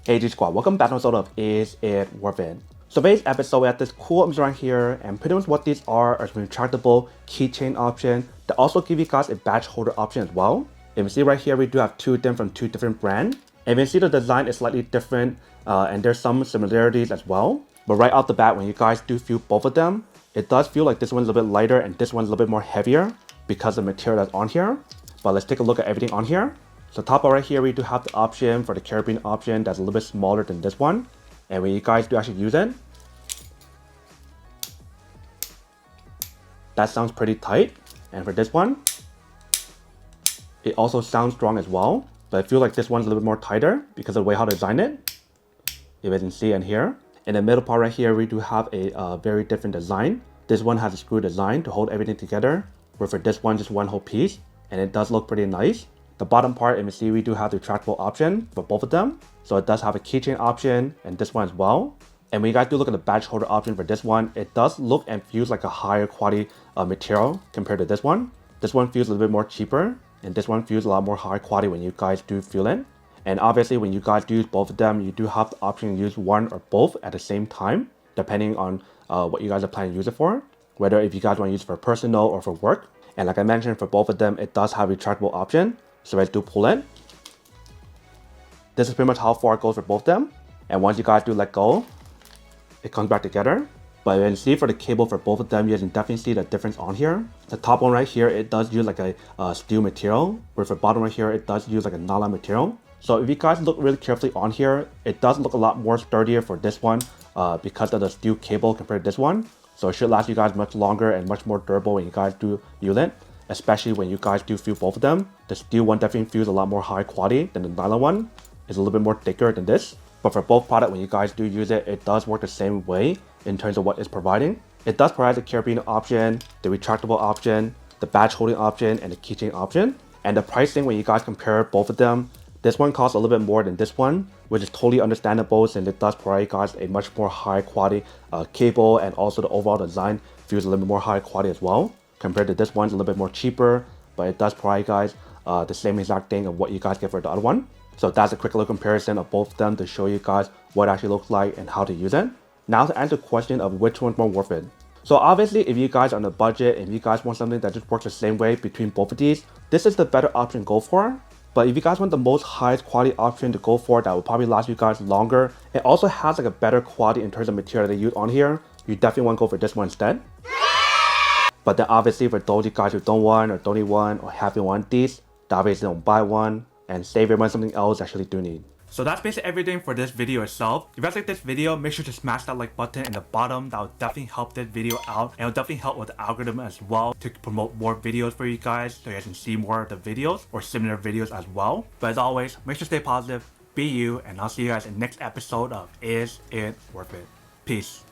Hey G Squad, welcome back to another episode of Is It Worth It? So today's episode we have this cool option right here, and pretty much what these are is a retractable keychain option that also give you guys a badge holder option as well. If you see right here, we do have two of them from two different brands. And you can see the design is slightly different and there's some similarities as well. But right off the bat, when you guys do feel both of them, it does feel like this one's a little bit lighter and this one's a little bit more heavier because of the material that's on here. But let's take a look at everything on here. So top right here, we do have the option for the carabiner option that's a little bit smaller than this one. And when you guys do actually use it, that sounds pretty tight. And for this one, it also sounds strong as well. But I feel like this one's a little bit more tighter because of the way how to design it. If you can see in here. In the middle part right here, we do have a very different design. This one has a screw design to hold everything together. Where for this one, just one whole piece. And it does look pretty nice. The bottom part, you can see we do have the retractable option for both of them. So it does have a keychain option and this one as well. And when you guys do look at the badge holder option for this one, it does look and feels like a higher quality material compared to this one. This one feels a little bit more cheaper and this one feels a lot more high quality when you guys do feel it. And obviously when you guys do use both of them, you do have the option to use one or both at the same time, depending on what you guys are planning to use it for. Whether if you guys want to use it for personal or for work. And like I mentioned, for both of them, it does have a retractable option. So let's do pull in. This is pretty much how far it goes for both of them. And once you guys do let go, it comes back together. But you can see for the cable for both of them, you can definitely see the difference on here. The top one right here, it does use like a steel material. Where for the bottom right here, it does use like a nylon material. So if you guys look really carefully on here, it does look a lot more sturdier for this one because of the steel cable compared to this one. So it should last you guys much longer and much more durable when you guys do use it. Especially when you guys do feel both of them. The steel one definitely feels a lot more high quality than the nylon one. It's a little bit more thicker than this. But for both products, when you guys do use it, it does work the same way in terms of what it's providing. It does provide the carabiner option, the retractable option, the badge holding option, and the keychain option. And the pricing, when you guys compare both of them, this one costs a little bit more than this one, which is totally understandable since it does provide you guys a much more high quality cable, and also the overall design feels a little bit more high quality as well. Compared to this one's a little bit more cheaper, but it does provide you guys the same exact thing of what you guys get for the other one. So that's a quick little comparison of both of them to show you guys what it actually looks like and how to use it. Now to answer the question of which one's more worth it. So obviously if you guys are on a budget and you guys want something that just works the same way between both of these, this is the better option to go for. But if you guys want the most highest quality option to go for that will probably last you guys longer, it also has like a better quality in terms of material they use on here, you definitely want to go for this one instead. But then obviously for those you guys who don't want or don't need one or haven't want these, obviously don't buy one and save your money on something else you actually do need. So that's basically everything for this video itself. If you guys like this video, make sure to smash that like button in the bottom. That will definitely help this video out, and it will definitely help with the algorithm as well to promote more videos for you guys so you guys can see more of the videos or similar videos as well. But as always, make sure to stay positive, be you, and I'll see you guys in the next episode of Is It Worth It? Peace.